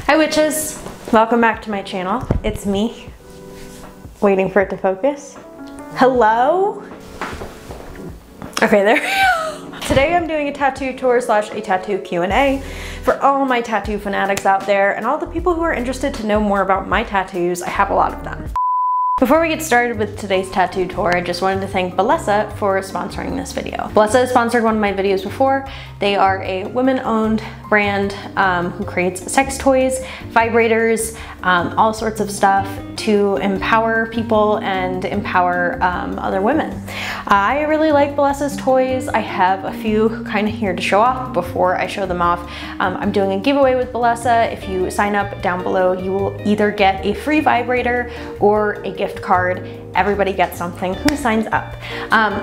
Hi witches, welcome back to my channel. It's me, waiting for it to focus. Hello? Okay, there we go. Today I'm doing a tattoo tour slash a tattoo Q&A for all my tattoo fanatics out there and all the people who are interested to know more about my tattoos. I have a lot of them. Before we get started with today's tattoo tour, I just wanted to thank Bellesa for sponsoring this video. Bellesa has sponsored one of my videos before. They are a women-owned brand who creates sex toys, vibrators, all sorts of stuff to empower people and empower other women. I really like Bellesa's toys. I have a few kind of here to show off before I show them off. I'm doing a giveaway with Bellesa. If you sign up down below, you will either get a free vibrator or a gift card. Everybody gets something who signs up.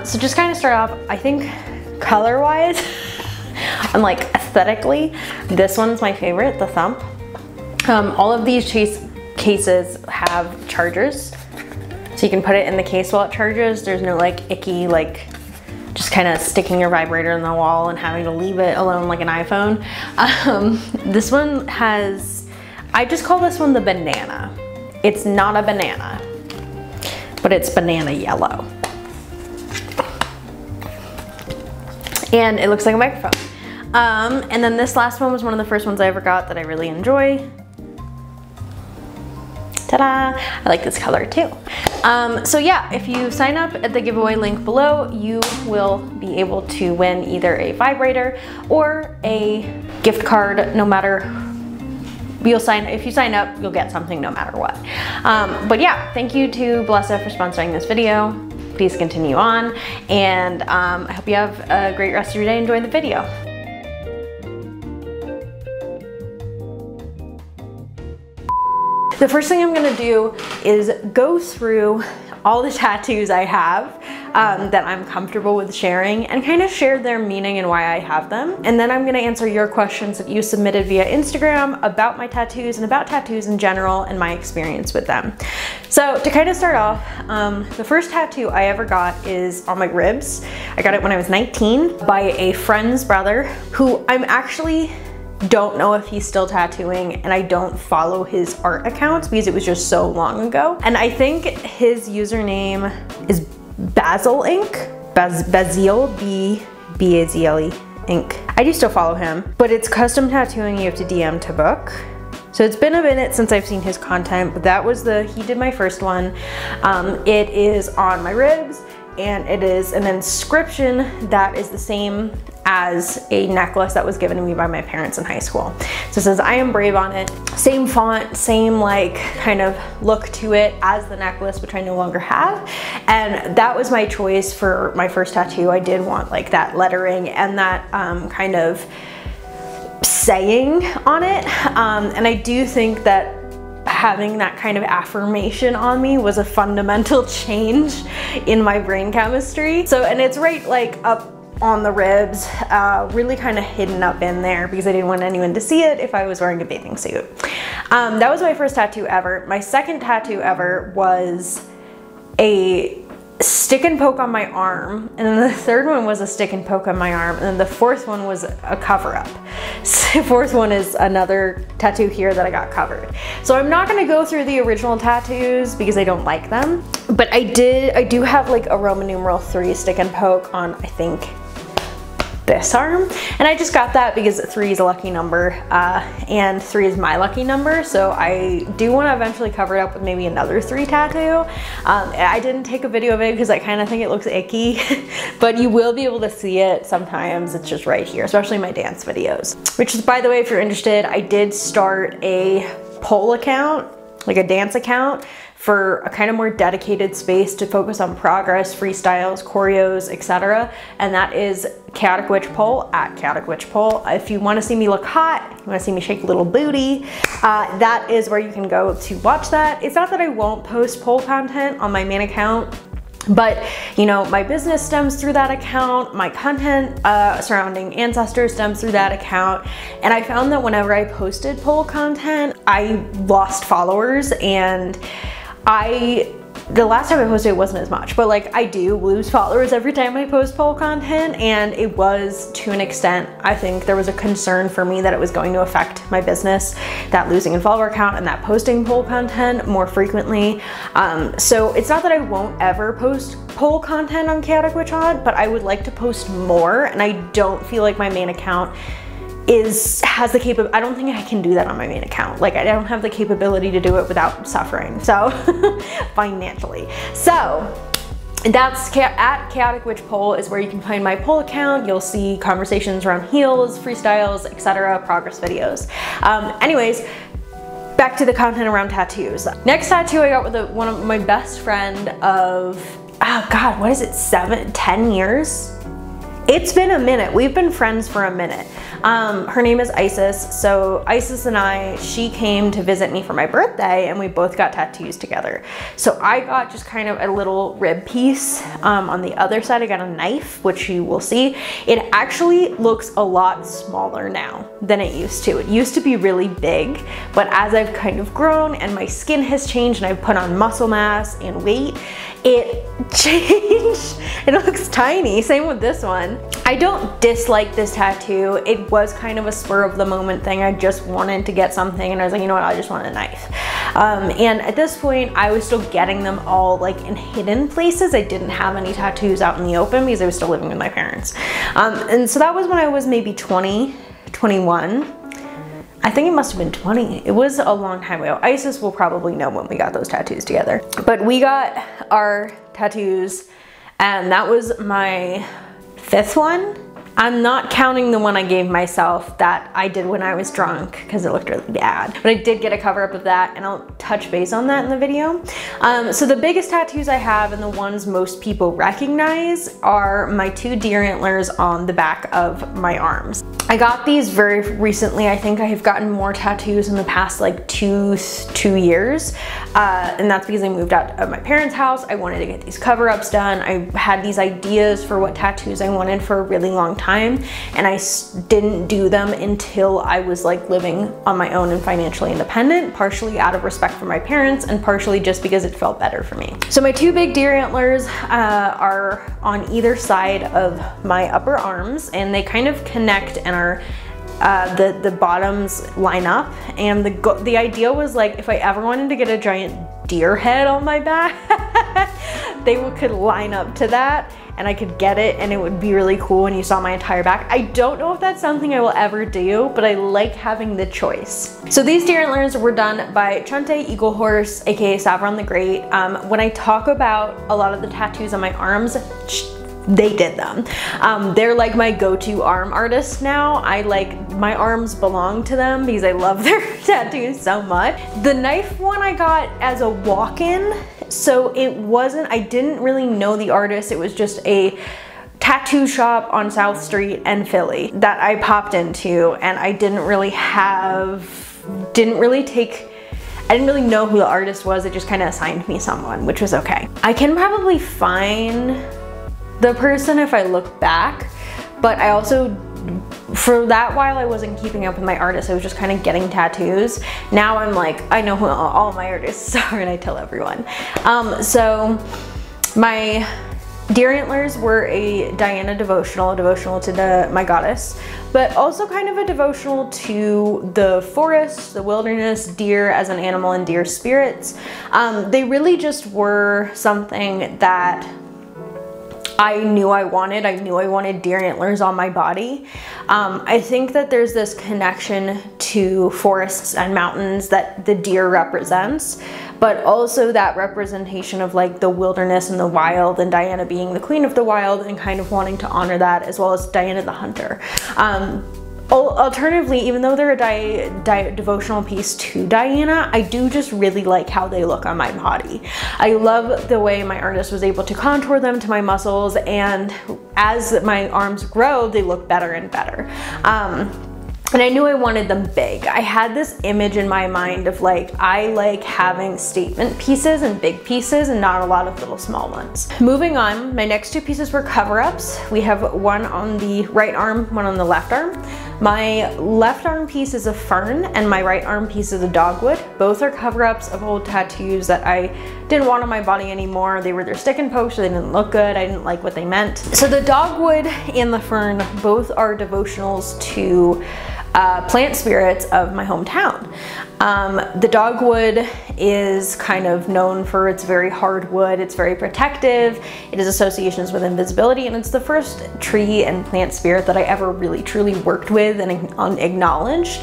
So just kind of start off, I think color-wise and like aesthetically, this one's my favorite, the Thump. All of these cases have chargers, so you can put it in the case while it charges. There's no like icky, like just kind of sticking your vibrator in the wall and having to leave it alone like an iPhone. This one has, I just call this one the banana. It's not a banana, but it's banana yellow. And it looks like a microphone. And then this last one was one of the first ones I ever got that I really enjoy. Ta-da! I like this color too. So yeah, if you sign up at the giveaway link below, you will be able to win either a vibrator or a gift card. No matter, if you sign up, you'll get something no matter what. But yeah, thank you to Bellesa for sponsoring this video. Please continue on, and I hope you have a great rest of your day enjoying the video. The first thing I'm gonna do is go through all the tattoos I have that I'm comfortable with sharing and kind of share their meaning and why I have them. And then I'm gonna answer your questions that you submitted via Instagram about my tattoos and about tattoos in general and my experience with them. So to kind of start off, the first tattoo I ever got is on my ribs. I got it when I was 19 by a friend's brother who I'm actually don't know if he's still tattooing, and I don't follow his art accounts because it was just so long ago. And I think his username is Basil Ink, Bazile, B-A-Z-L-E Ink. I do still follow him, but it's custom tattooing. You have to DM to book. So it's been a minute since I've seen his content, but that was he did my first one. It is on my ribs, and it is an inscription that is the same as a necklace that was given to me by my parents in high school. So it says, "I am brave" on it. Same font, same like kind of look to it as the necklace, which I no longer have. And that was my choice for my first tattoo. I did want like that lettering and that kind of saying on it. And I do think that having that kind of affirmation on me was a fundamental change in my brain chemistry. So, and it's right like up on the ribs, really kind of hidden up in there because I didn't want anyone to see it if I was wearing a bathing suit. That was my first tattoo ever. My second tattoo ever was a stick and poke on my arm, and then the third one was a stick and poke on my arm, and then the fourth one was a cover-up. So the fourth one is another tattoo here that I got covered. So I'm not gonna go through the original tattoos because I don't like them, but I do have like a Roman numeral 3 stick and poke on, I think, this arm, and I just got that because 3 is a lucky number, and 3 is my lucky number, so I do want to eventually cover it up with maybe another 3 tattoo. I didn't take a video of it because I kind of think it looks icky, but you will be able to see it sometimes. It's just right here, especially my dance videos. Which is, by the way, if you're interested, I did start a pole account, like a dance account, for a kind of more dedicated space to focus on progress, freestyles, choreos, etc. And that is Chaotic Witch Pole, at Chaotic Witch Pole. If you want to see me look hot, you want to see me shake a little booty, that is where you can go to watch that. It's not that I won't post pole content on my main account, but you know, my business stems through that account, my content surrounding ancestors stems through that account, and I found that whenever I posted pole content, I lost followers, and I the last time I posted it wasn't as much, but like I do lose followers every time I post poll content, and it was to an extent, I think there was a concern for me that it was going to affect my business, that losing a follower count and that posting poll content more frequently. So it's not that I won't ever post poll content on Chaotic Witch Hunt, but I would like to post more, and I don't feel like my main account has the capability. I don't think I can do that on my main account. Like I don't have the capability to do it without suffering, so financially. So that's at Chaotic Witch Poll is where you can find my poll account. You'll see conversations around heals, freestyles, etc., progress videos. Anyways, back to the content around tattoos. Next tattoo I got with one of my best friend of, oh God, what is it, 10 years? It's been a minute. We've been friends for a minute. Her name is Isis. So Isis and she came to visit me for my birthday, and we both got tattoos together. So I got just kind of a little rib piece. On the other side, I got a knife, which you will see. It actually looks a lot smaller now than it used to. It used to be really big, but as I've kind of grown and my skin has changed and I've put on muscle mass and weight, it changed. It looks tiny. Same with this one. I don't dislike this tattoo. It was kind of a spur of the moment thing. I just wanted to get something, and I was like, you know what, I just want a knife. And at this point, I was still getting them all like in hidden places. I didn't have any tattoos out in the open because I was still living with my parents. And so that was when I was maybe 20, 21. I think it must have been 20. It was a long time ago. Isis will probably know when we got those tattoos together. But we got our tattoos, and that was my 5th one. I'm not counting the one I gave myself that I did when I was drunk because it looked really bad. But I did get a cover up of that, and I'll touch base on that in the video. So the biggest tattoos I have, and the ones most people recognize, are my 2 deer antlers on the back of my arms. I got these very recently. I think I have gotten more tattoos in the past like two years. And that's because I moved out of my parents' house. I wanted to get these cover-ups done. I had these ideas for what tattoos I wanted for a really long time, and I didn't do them until I was like living on my own and financially independent, partially out of respect for my parents and partially just because it felt better for me. So my 2 big deer antlers are on either side of my upper arms, and they kind of connect and are the bottoms line up, and the idea was like if I ever wanted to get a giant deer head on my back, they could line up to that and I could get it, and it would be really cool when you saw my entire back. I don't know if that's something I will ever do, but I like having the choice. So these deer antlers were done by Chante Eagle Horse, aka Savron the Great. When I talk about a lot of the tattoos on my arms, they did them. They're like my go-to arm artists now. My arms belong to them because I love their tattoos so much. The knife one I got as a walk-in, so I didn't really know the artist. It was just a tattoo shop on South Street in Philly that I popped into, and I didn't really know who the artist was. It just kind of assigned me someone, which was okay. I can probably find the person if I look back, but I also, for that while I wasn't keeping up with my artists, I was just kind of getting tattoos. Now I'm like, I know who all my artists are, and I tell everyone. So my deer antlers were a Diana devotional to my goddess, but also kind of a devotional to the forest, the wilderness, deer as an animal, and deer spirits. They really just were something that I knew I wanted. I knew I wanted deer antlers on my body. I think that there's this connection to forests and mountains that the deer represents, but also that representation of like the wilderness and the wild, and Diana being the queen of the wild, and kind of wanting to honor that, as well as Diana the hunter. Alternatively, even though they're a devotional piece to Diana, I do just really like how they look on my body. I love the way my artist was able to contour them to my muscles, and as my arms grow, they look better and better. And I knew I wanted them big. I had this image in my mind of like, I like having statement pieces and big pieces and not a lot of little small ones. Moving on, my next 2 pieces were cover-ups. We have one on the right arm, one on the left arm. My left arm piece is a fern and my right arm piece is a dogwood. Both are cover-ups of old tattoos that I didn't want on my body anymore. They were their stick and poke, so they didn't look good. I didn't like what they meant. So the dogwood and the fern both are devotionals to plant spirits of my hometown. The dogwood is kind of known for its very hard wood. It's very protective. It has associations with invisibility, and it's the first tree and plant spirit that I ever really truly worked with and acknowledged.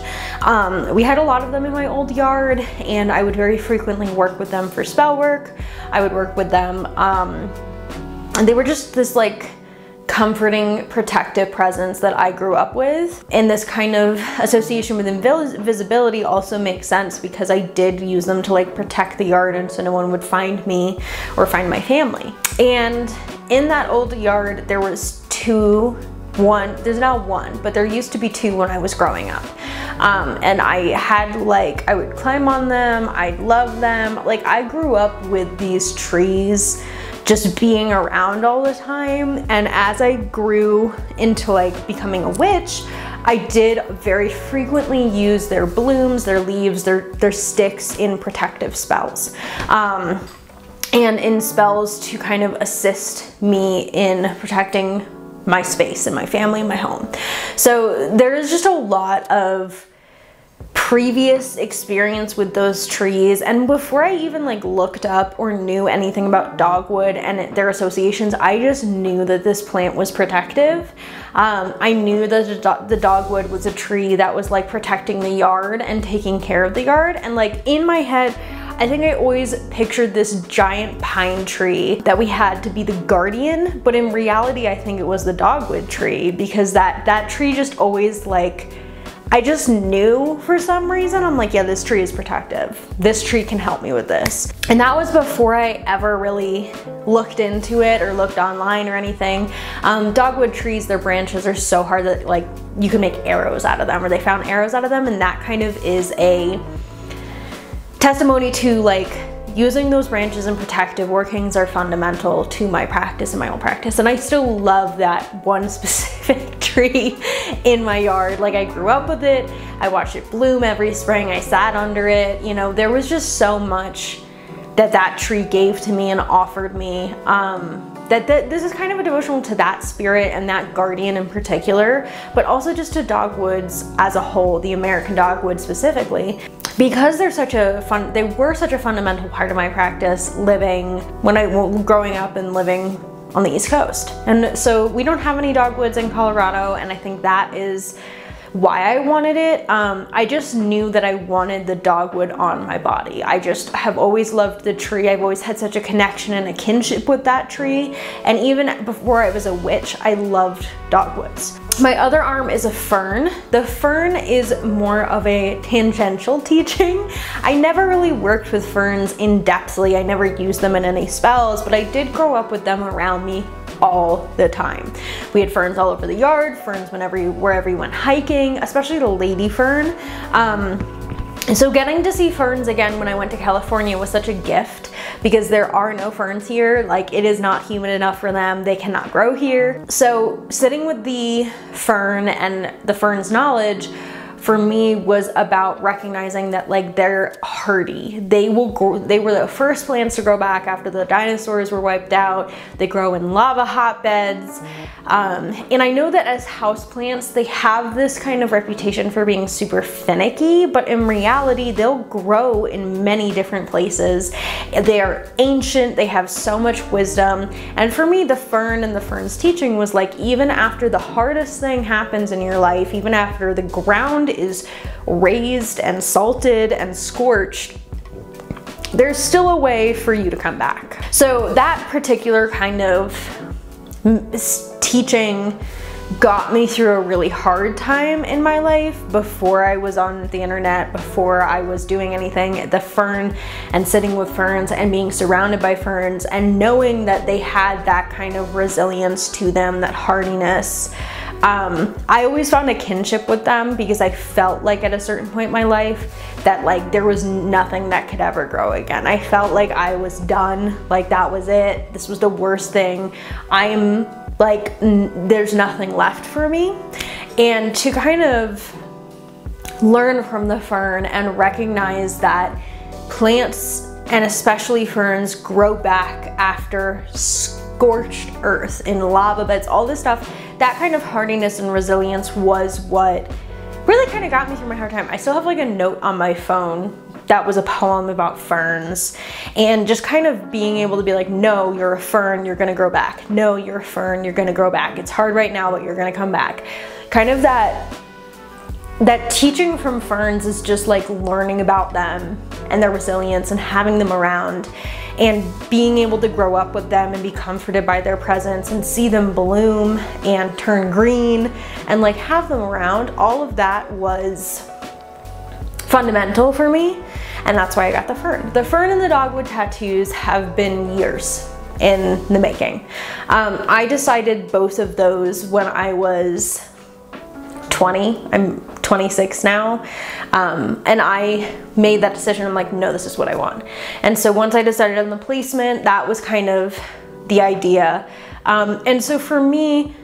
We had a lot of them in my old yard, and I would very frequently work with them for spell work. I would work with them, and they were just this like comforting, protective presence that I grew up with. And this kind of association with invisibility also makes sense because I did use them to like protect the yard, and so no one would find me or find my family. And in that old yard, there was there's now one, but there used to be two when I was growing up. And I had like, I would climb on them, I love them. Like I grew up with these trees just being around all the time. And as I grew into like becoming a witch, I did very frequently use their blooms, their leaves, their sticks in protective spells. And in spells to kind of assist me in protecting my space and my family and my home. So there is just a lot of previous experience with those trees, and before I even like looked up or knew anything about dogwood and their associations, I just knew that this plant was protective. I knew that the dogwood was a tree that was like protecting the yard and taking care of the yard, and like in my head I think I always pictured this giant pine tree that we had to be the guardian, but in reality I think it was the dogwood tree, because that tree just always like, I just knew for some reason, I'm like, yeah, this tree is protective. This tree can help me with this. And that was before I ever really looked into it or looked online or anything. Dogwood trees, their branches are so hard that like you can make arrows out of them, or they found arrows out of them, and that kind of is a testimony to like using those branches in protective workings are fundamental to my practice and my own practice. And I still love that one specific tree in my yard. Like I grew up with it, I watched it bloom every spring, I sat under it, you know, there was just so much that tree gave to me and offered me. This is kind of a devotional to that spirit and that guardian in particular, but also just to dogwoods as a whole, the American dogwood specifically, because they were such a fundamental part of my practice growing up and living on the East Coast. And so we don't have any dogwoods in Colorado, and I think that is why I wanted it. I just knew that I wanted the dogwood on my body. I just have always loved the tree. I've always had such a connection and a kinship with that tree. And even before I was a witch, I loved dogwoods. My other arm is a fern. The fern is more of a tangential teaching. I never really worked with ferns in-depthly. I never used them in any spells, but I did grow up with them around me all the time. We had ferns all over the yard, ferns wherever we went hiking, especially the lady fern. And so getting to see ferns again when I went to California was such a gift, because there are no ferns here. Like it is not humid enough for them. They cannot grow here. So sitting with the fern and the fern's knowledge for me was about recognizing that like they're hardy. They will grow. They were the first plants to grow back after the dinosaurs were wiped out. They grow in lava hotbeds. And I know that as houseplants, they have this kind of reputation for being super finicky, but in reality, they'll grow in many different places. They are ancient, they have so much wisdom. And for me, the fern and the fern's teaching was like, even after the hardest thing happens in your life, even after the ground is raised and salted and scorched, there's still a way for you to come back. So that particular kind of teaching got me through a really hard time in my life before I was on the internet, before I was doing anything. The fern and sitting with ferns and being surrounded by ferns and knowing that they had that kind of resilience to them, that hardiness. I always found a kinship with them because I felt like at a certain point in my life that like there was nothing that could ever grow again. I felt like I was done, like that was it. This was the worst thing. I'm like, there's nothing left for me. and to kind of learn from the fern and recognize that plants, and especially ferns, grow back after scorched earth in lava beds, all this stuff. That kind of hardiness and resilience was what really kind of got me through my hard time. I still have like a note on my phone that was a poem about ferns, and just kind of being able to be like, no, you're a fern, you're gonna grow back. No, you're a fern, you're gonna grow back. It's hard right now, but you're gonna come back. Kind of that teaching from ferns is just like learning about them and their resilience and having them around and being able to grow up with them and be comforted by their presence and see them bloom and turn green and like have them around. All of that was fundamental for me, and that's why I got the fern. The fern and the dogwood tattoos have been years in the making. I decided both of those when I was 20. I'm 26 now, and I made that decision. I'm like, no, this is what I want. And so once I decided on the placement, that was kind of the idea. And so for me,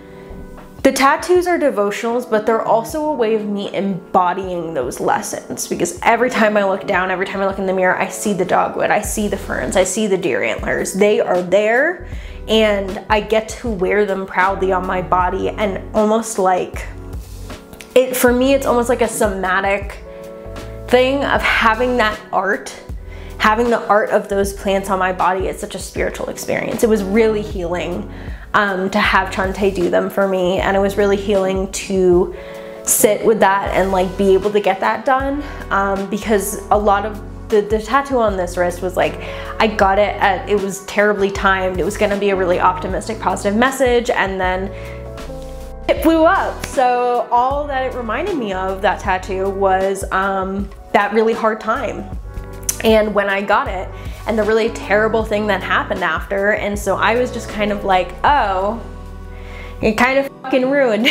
the tattoos are devotionals, but they're also a way of me embodying those lessons, because every time I look down, every time I look in the mirror, I see the dogwood, I see the ferns, I see the deer antlers. They are there, and I get to wear them proudly on my body, and almost like, for me, it's almost like a somatic thing of having that art, having the art of those plants on my body. It's such a spiritual experience. It was really healing to have Chante do them for me, and it was really healing to sit with that and like be able to get that done, because a lot of the tattoo on this wrist was like, I got it at, it was terribly timed. It was gonna be a really optimistic, positive message, and then it blew up. So all that it reminded me of, that tattoo, was that really hard time. And when I got it, and the really terrible thing that happened after. And so I was just kind of like, oh, it kind of fucking ruined.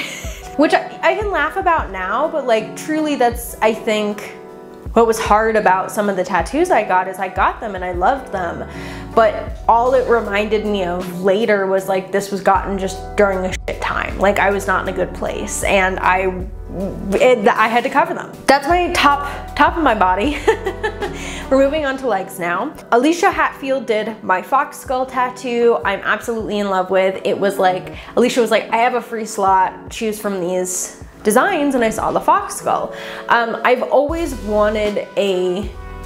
Which I can laugh about now, but like truly that's, I think, what was hard about some of the tattoos I got is I got them and I loved them. But all it reminded me of later was like, this was gotten just during a shit time. Like I was not in a good place, and I had to cover them. That's my top of my body. We're moving on to legs now. Alicia Hatfield did my fox skull tattoo. I'm absolutely in love with. It was like, Alicia was like, I have a free slot, choose from these designs, and I saw the fox skull. I've always wanted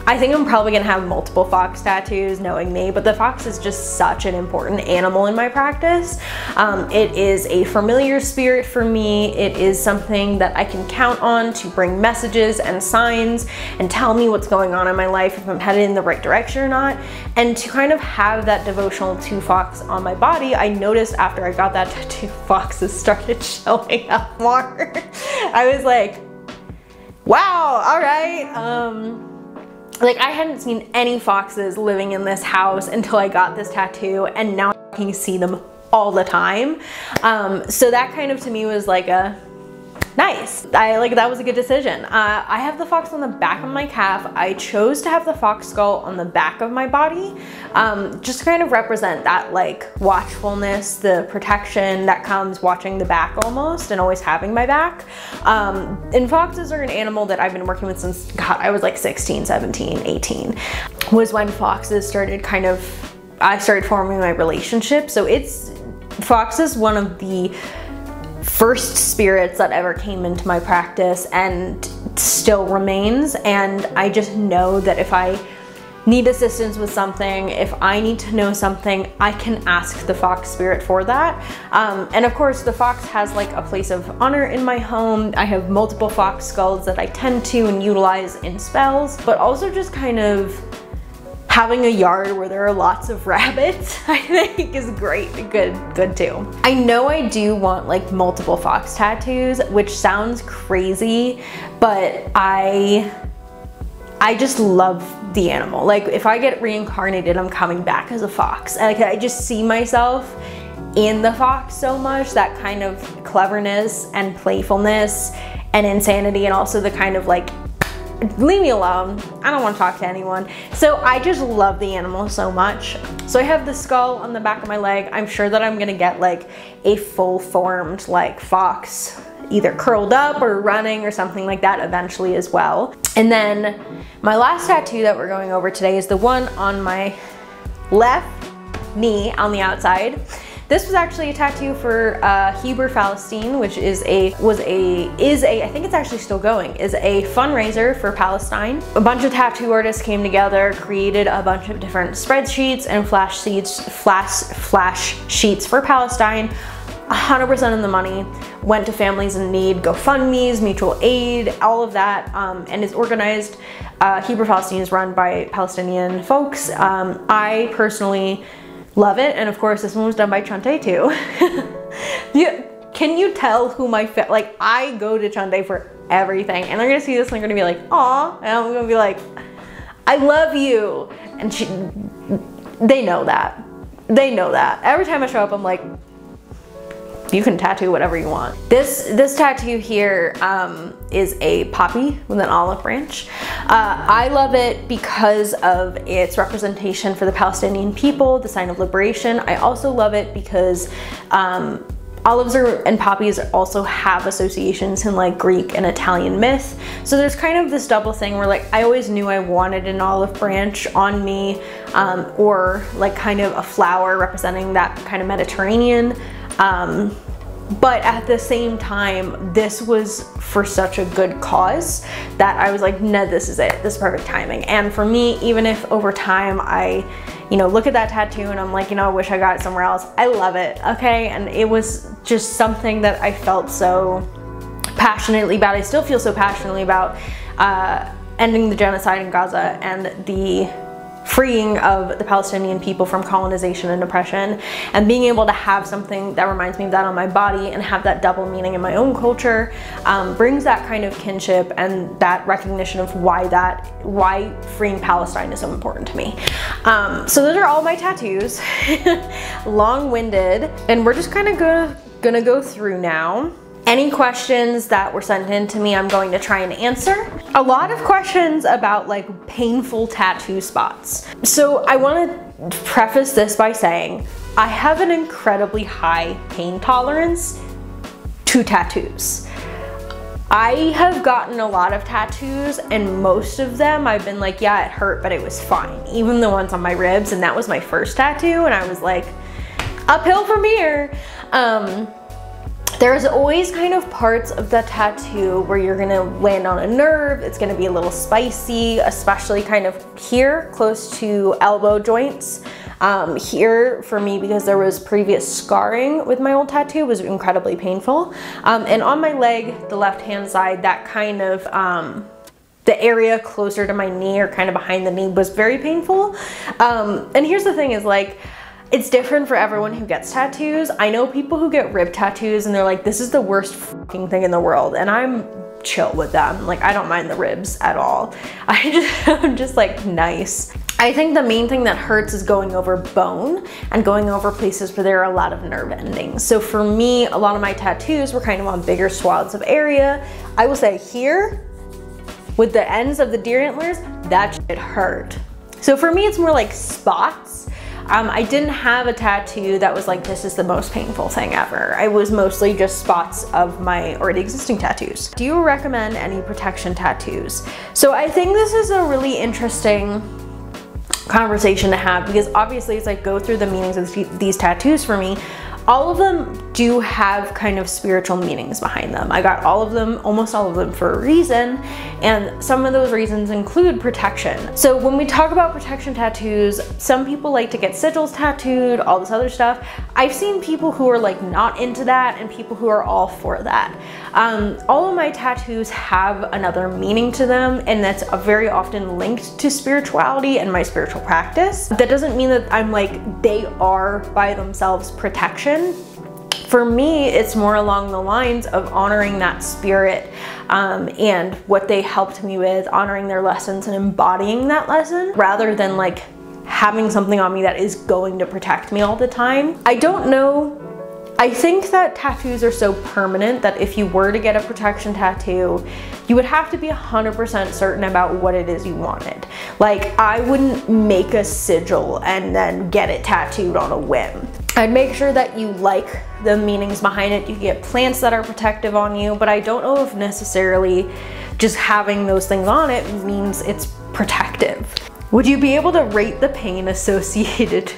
I think I'm probably gonna have multiple fox tattoos, knowing me, but the fox is just such an important animal in my practice. It is a familiar spirit for me. It is something that I can count on to bring messages and signs and tell me what's going on in my life, if I'm headed in the right direction or not. And to kind of have that devotional to fox on my body, I noticed after I got that tattoo, foxes started showing up more. I was like, wow, all right. Like I hadn't seen any foxes living in this house until I got this tattoo, and now I can see them all the time. So that kind of to me was like a nice. That was a good decision. I have the fox on the back of my calf. I chose to have the fox skull on the back of my body, just to kind of represent that like watchfulness, the protection that comes watching the back almost, and always having my back. And foxes are an animal that I've been working with since, God, I was like 16, 17, 18, was when foxes started I started forming my relationship. So fox is one of the first spirits that ever came into my practice and still remains. And I just know that if I need assistance with something, if I need to know something, I can ask the fox spirit for that. And of course the fox has like a place of honor in my home. I have multiple fox skulls that I tend to and utilize in spells, but also just kind of having a yard where there are lots of rabbits, I think is great, good too. I know I do want like multiple fox tattoos, which sounds crazy, but I just love the animal. Like if I get reincarnated, I'm coming back as a fox. And I just see myself in the fox so much, that kind of cleverness and playfulness and insanity, and also the kind of like, leave me alone, I don't want to talk to anyone. So I just love the animal so much. So I have the skull on the back of my leg. I'm sure that I'm gonna get like a full formed like fox either curled up or running or something like that eventually as well. And then my last tattoo that we're going over today is the one on my left knee on the outside. This was actually a tattoo for Heber Palestine, which I think it's actually still going, is a fundraiser for Palestine. A bunch of tattoo artists came together, created a bunch of different spreadsheets and flash sheets for Palestine. 100% of the money went to families in need, GoFundMes, mutual aid, all of that, and it's organized. Heber Palestine is run by Palestinian folks. I personally love it, and of course this one was done by Chante too. Can you tell who like, I go to Chante for everything, and they're gonna see this and they're gonna be like, aw, and I'm gonna be like, I love you, and they know that. They know that. Every time I show up, I'm like, you can tattoo whatever you want. This tattoo here is a poppy with an olive branch. I love it because of its representation for the Palestinian people, the sign of liberation. I also love it because olives and poppies also have associations in like Greek and Italian myth. So there's kind of this double thing where like I always knew I wanted an olive branch on me, or like kind of a flower representing that kind of Mediterranean. But at the same time, this was for such a good cause that I was like, no, this is it. This is perfect timing. And for me, even if over time I, look at that tattoo and I'm like, I wish I got it somewhere else, I love it, okay? And it was just something that I felt so passionately about. I still feel so passionately about ending the genocide in Gaza and the freeing of the Palestinian people from colonization and oppression, and being able to have something that reminds me of that on my body and have that double meaning in my own culture brings that kind of kinship and that recognition of why freeing Palestine is so important to me. So those are all my tattoos. Long-winded, and we're just kind of gonna go through now. Any questions that were sent in to me, I'm going to try and answer. A lot of questions about like painful tattoo spots. So I want to preface this by saying I have an incredibly high pain tolerance to tattoos. I have gotten a lot of tattoos, and most of them I've been like, yeah, it hurt, but it was fine. Even the ones on my ribs, and that was my first tattoo, and I was like, uphill from here. There's always kind of parts of the tattoo where you're gonna land on a nerve. It's gonna be a little spicy, especially kind of here, close to elbow joints. Here, for me, because there was previous scarring with my old tattoo, was incredibly painful. And on my leg, the left-hand side, that kind of, the area closer to my knee or kind of behind the knee was very painful. And here's the thing is like, it's different for everyone who gets tattoos. I know people who get rib tattoos and they're like, this is the worst fucking thing in the world. And I'm chill with them. Like, I don't mind the ribs at all. I'm just like, nice. I think the main thing that hurts is going over bone and going over places where there are a lot of nerve endings. So for me, a lot of my tattoos were kind of on bigger swaths of area. I will say here, with the ends of the deer antlers, that shit hurt. So for me, it's more like spots. I didn't have a tattoo that was like, this is the most painful thing ever. I was mostly just spots of my already existing tattoos. Do you recommend any protection tattoos? So I think this is a really interesting conversation to have, because obviously as I go through the meanings of these tattoos for me, all of them do have kind of spiritual meanings behind them. I got all of them, almost all of them, for a reason, and some of those reasons include protection. So when we talk about protection tattoos, some people like to get sigils tattooed, all this other stuff. I've seen people who are like not into that and people who are all for that. All of my tattoos have another meaning to them, and that's very often linked to spirituality and my spiritual practice. That doesn't mean that I'm like, they are by themselves protection. For me, it's more along the lines of honoring that spirit and what they helped me with, honoring their lessons and embodying that lesson, rather than like having something on me that is going to protect me all the time. I don't know. I think that tattoos are so permanent that if you were to get a protection tattoo, you would have to be 100% certain about what it is you wanted. Like, I wouldn't make a sigil and then get it tattooed on a whim. I'd make sure that you like the meanings behind it. You get plants that are protective on you, but I don't know if necessarily just having those things on it means it's protective. Would you be able to rate the pain associated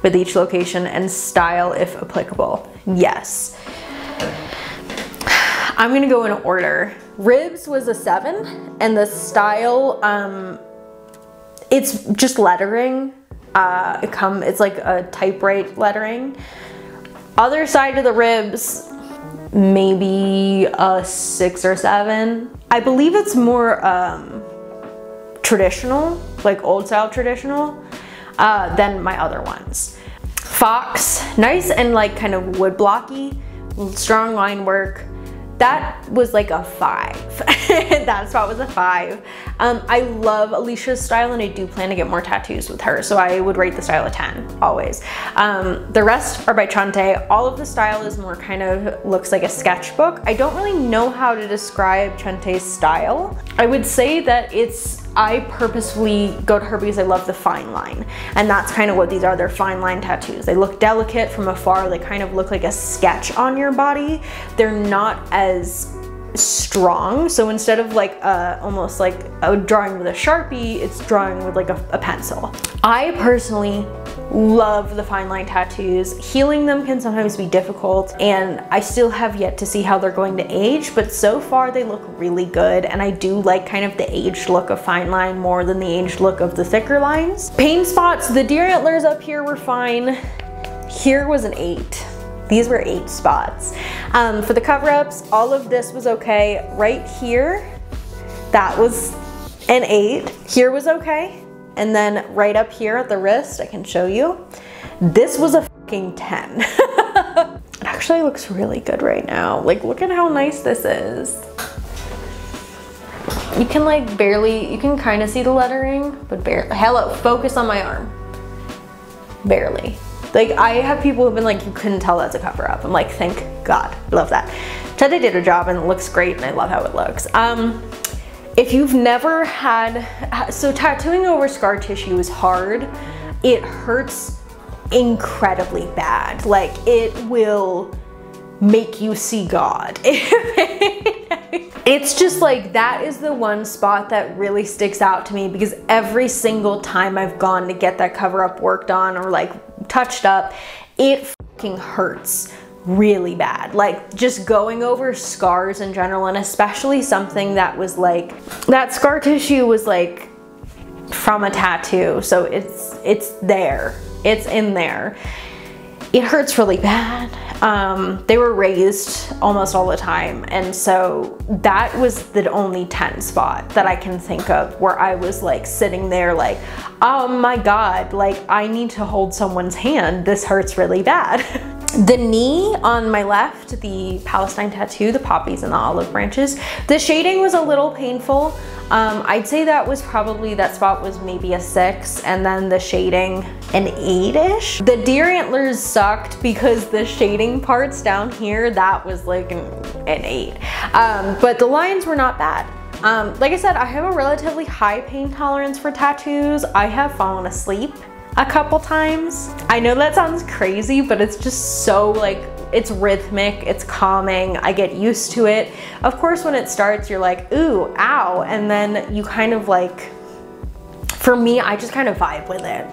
with each location and style if applicable? Yes. I'm gonna go in order. Ribs was a 7, and the style, it's just lettering. It's like a typewrite lettering. Other side of the ribs, maybe a 6 or 7. I believe it's more traditional, like old style traditional, than my other ones. Fox, nice and like kind of wood blocky, strong line work. That was like a 5. That spot was a 5. I love Alicia's style, and I do plan to get more tattoos with her, so I would rate the style a 10, always. The rest are by Chante. All of the style is more kind of looks like a sketchbook. I don't really know how to describe Chante's style. I would say that I purposefully go to her because I love the fine line, and that's kind of what these are. They're fine line tattoos. They look delicate from afar. They kind of look like a sketch on your body. They're not as strong, so instead of like almost like a drawing with a Sharpie, it's drawing with like a pencil. I personally love the fine line tattoos. Healing them can sometimes be difficult, and I still have yet to see how they're going to age, but so far they look really good, and I do like kind of the aged look of fine line more than the aged look of the thicker lines. Pain spots, the deer antlers up here were fine. Here was an 8. These were 8 spots. For the cover-ups, all of this was okay. Right here, that was an 8. Here was okay. And then right up here at the wrist, I can show you, this was a fucking 10. It actually looks really good right now. Like, look at how nice this is. You can like barely, you can kind of see the lettering, but barely. Hello, focus on my arm. Barely. Like, I have people who've been like, you couldn't tell that's a cover up. I'm like, thank God, love that. Chante did her job and it looks great, and I love how it looks. If you've never had, so tattooing over scar tissue is hard. It hurts incredibly bad. Like, it will make you see God. It's just like, that is the one spot that really sticks out to me, because every single time I've gone to get that cover up worked on or like touched up, it fucking hurts really bad. Like, just going over scars in general, and especially something that was like, that scar tissue was like from a tattoo, so it's there, it's in there. It hurts really bad. They were raised almost all the time, and so that was the only 10 spot that I can think of where I was like sitting there like, oh my God, like I need to hold someone's hand. This hurts really bad. The knee on my left, the Palestine tattoo, the poppies and the olive branches, the shading was a little painful. I'd say that was probably, that spot was maybe a 6, and then the shading an 8-ish. The deer antlers sucked because the shading parts down here, that was like an 8. But the lines were not bad. Like I said, I have a relatively high pain tolerance for tattoos. I have fallen asleep a couple times. I know that sounds crazy, but it's just so like, it's rhythmic, it's calming, I get used to it. Of course, when it starts, you're like, ooh, ow, and then you kind of like, for me, I just kind of vibe with it.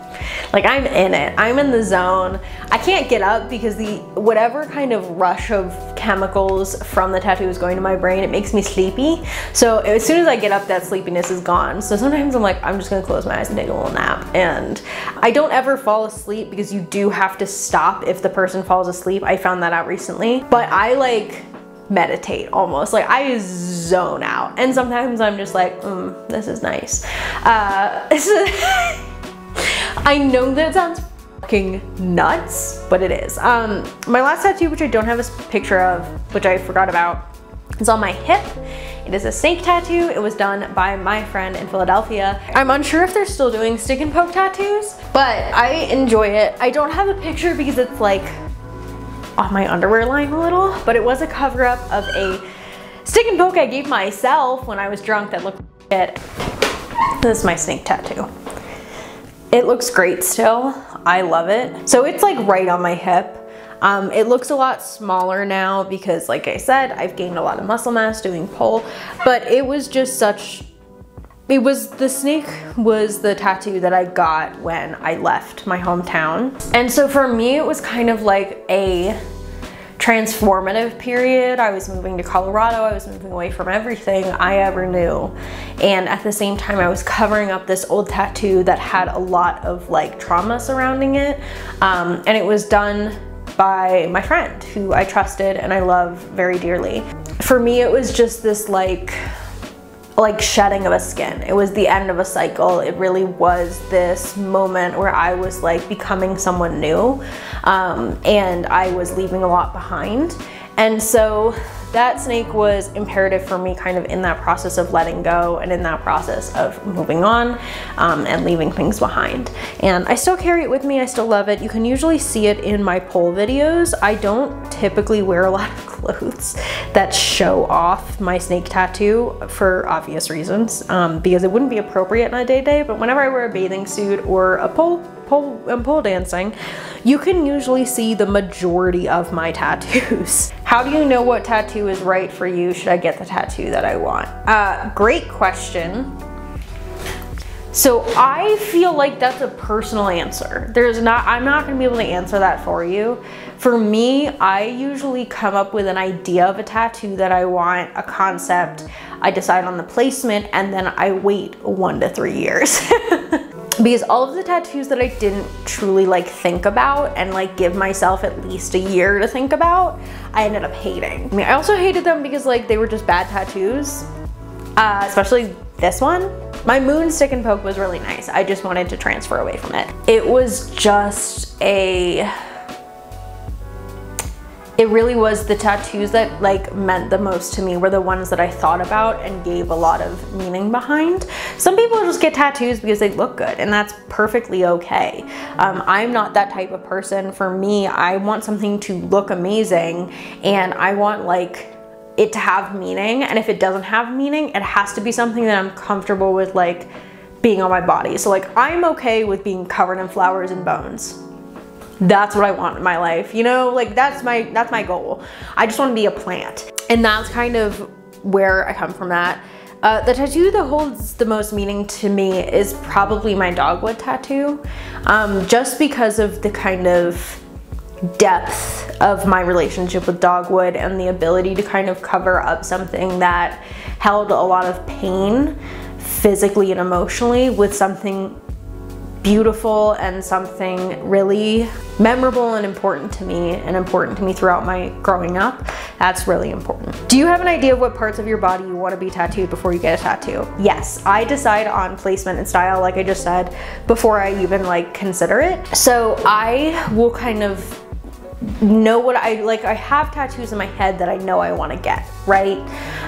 Like, I'm in it, I'm in the zone. I can't get up because whatever kind of rush of chemicals from the tattoo is going to my brain, it makes me sleepy. So as soon as I get up, that sleepiness is gone. So sometimes I'm like, I'm just gonna close my eyes and take a little nap. And I don't ever fall asleep because you do have to stop if the person falls asleep. I found that out recently. But I like meditate almost, like I zone out, and sometimes I'm just like, this is nice. I know that sounds fucking nuts, but it is. My last tattoo, which I don't have a picture of, which I forgot about, is on my hip. It is a snake tattoo. It was done by my friend in Philadelphia. I'm unsure if they're still doing stick and poke tattoos, but I enjoy it. I don't have a picture because it's like on my underwear line a little, but it was a cover up of a stick and poke I gave myself when I was drunk that looked like shit. This is my snake tattoo. It looks great still. I love it. So it's like right on my hip. It looks a lot smaller now because, like I said, I've gained a lot of muscle mass doing pole, but it was just such, the snake was the tattoo that I got when I left my hometown. And so for me, it was kind of like a transformative period. I was moving to Colorado. I was moving away from everything I ever knew. And at the same time, I was covering up this old tattoo that had a lot of like trauma surrounding it. And it was done by my friend who I trusted and I love very dearly. For me, it was just this like shedding of a skin. It was the end of a cycle. It really was this moment where I was like becoming someone new, and I was leaving a lot behind. And so that snake was imperative for me kind of in that process of letting go and in that process of moving on and leaving things behind. And I still carry it with me. I still love it. You can usually see it in my pole videos. I don't typically wear a lot of clothes that show off my snake tattoo for obvious reasons, because it wouldn't be appropriate on a day-to-day, but whenever I wear a bathing suit or a pole dancing, you can usually see the majority of my tattoos. How do you know what tattoo is right for you? Should I get the tattoo that I want? Great question. So I feel like that's a personal answer. I'm not gonna be able to answer that for you. For me, I usually come up with an idea of a tattoo that I want, a concept, I decide on the placement, and then I wait 1 to 3 years. Because all of the tattoos that I didn't truly like think about and like give myself at least a year to think about, I ended up hating. I mean, I also hated them because like they were just bad tattoos, especially this one. My moon stick and poke was really nice. I just wanted to transfer away from it. It was just it really was the tattoos that like meant the most to me were the ones that I thought about and gave a lot of meaning behind. Some people just get tattoos because they look good, and that's perfectly okay. I'm not that type of person. For me, I want something to look amazing, and I want like it to have meaning. And if it doesn't have meaning, it has to be something that I'm comfortable with like being on my body. So like I'm okay with being covered in flowers and bones. That's what I want in my life, you know, like that's my goal. I just want to be a plant. And that's kind of where I come from that. The tattoo that holds the most meaning to me is probably my dogwood tattoo, just because of the kind of depth of my relationship with dogwood and the ability to kind of cover up something that held a lot of pain physically and emotionally with something beautiful and something really memorable and important to me throughout my growing up. That's really important. Do you have an idea of what parts of your body you want to be tattooed before you get a tattoo? Yes, I decide on placement and style, like I just said, before I even like consider it. So I will kind of know what I like. I have tattoos in my head that I know I want to get, right?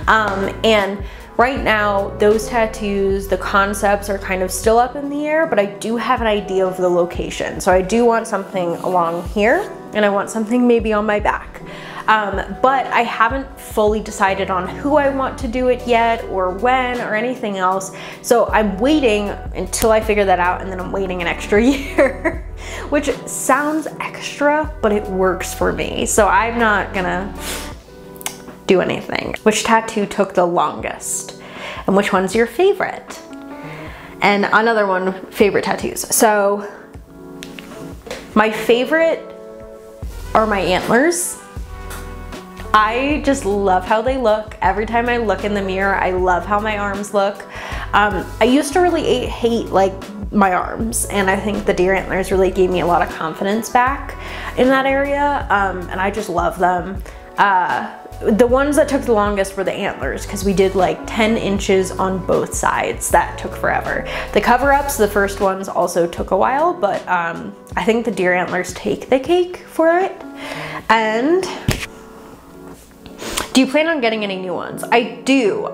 And right now, those tattoos, the concepts are kind of still up in the air, but I do have an idea of the location. So I do want something along here, and I want something maybe on my back. But I haven't fully decided on who I want to do it yet, or when, or anything else. So I'm waiting until I figure that out, and then I'm waiting an extra year, which sounds extra, but it works for me. So I'm not gonna do anything. Which tattoo took the longest? And which one's your favorite? And another one, favorite tattoos. So my favorite are my antlers. I just love how they look. Every time I look in the mirror, I love how my arms look. I used to really hate like my arms, and I think the deer antlers really gave me a lot of confidence back in that area, and I just love them. The ones that took the longest were the antlers, because we did like 10 inches on both sides. That took forever. The cover-ups, the first ones, also took a while, but I think the deer antlers take the cake for it. And do you plan on getting any new ones? I do.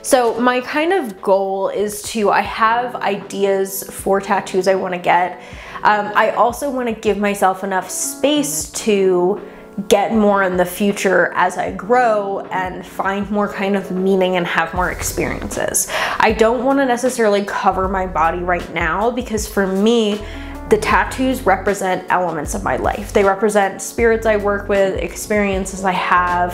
So my kind of goal is I have ideas for tattoos I want to get. I also want to give myself enough space to get more in the future as I grow and find more kind of meaning and have more experiences. I don't want to necessarily cover my body right now, because for me, the tattoos represent elements of my life. They represent spirits I work with, experiences I have,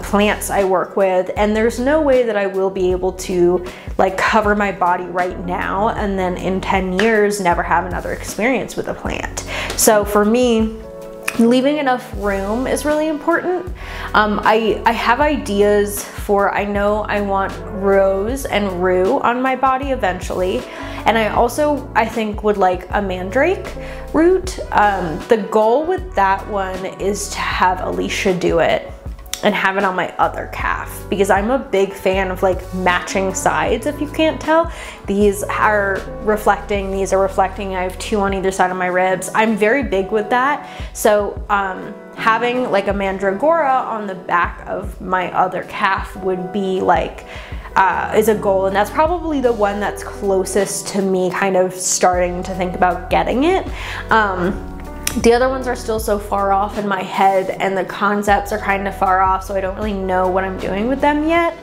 plants I work with, and there's no way that I will be able to like cover my body right now and then in 10 years never have another experience with a plant. So for me, leaving enough room is really important. I have ideas for, I know I want rose and rue on my body eventually. And I think would like a mandrake root. The goal with that one is to have Alicia do it and have it on my other calf, because I'm a big fan of like matching sides, if you can't tell. These are reflecting, I have 2 on either side of my ribs. I'm very big with that. So having like a mandragora on the back of my other calf would be like, is a goal, and that's probably the one that's closest to me kind of starting to think about getting it. The other ones are still so far off in my head, and the concepts are kind of far off, so I don't really know what I'm doing with them yet.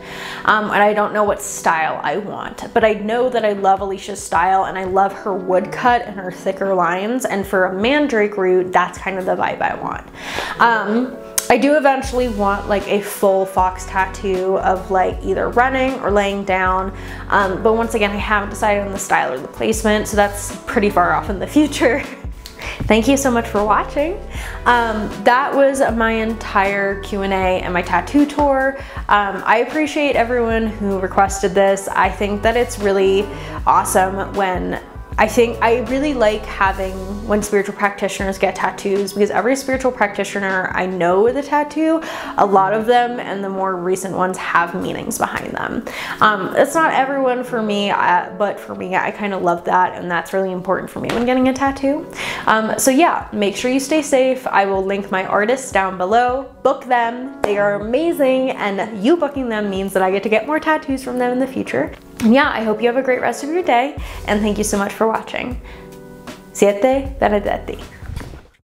And I don't know what style I want, but I know that I love Alicia's style, and I love her woodcut and her thicker lines, and for a mandrake root, that's kind of the vibe I want. I do eventually want like a full fox tattoo of like either running or laying down, but once again, I haven't decided on the style or the placement, so that's pretty far off in the future. Thank you so much for watching. That was my entire Q&A and my tattoo tour. I appreciate everyone who requested this. I think that it's really awesome when I really like having when spiritual practitioners get tattoos, because every spiritual practitioner I know with a tattoo, a lot of them and the more recent ones have meanings behind them. It's not everyone for me, but for me, I kind of love that, and that's really important for me when getting a tattoo. So yeah, make sure you stay safe. I will link my artists down below. Book them. They are amazing, and you booking them means that I get to get more tattoos from them in the future. And yeah, I hope you have a great rest of your day, and thank you so much for watching. Siete Benedetti.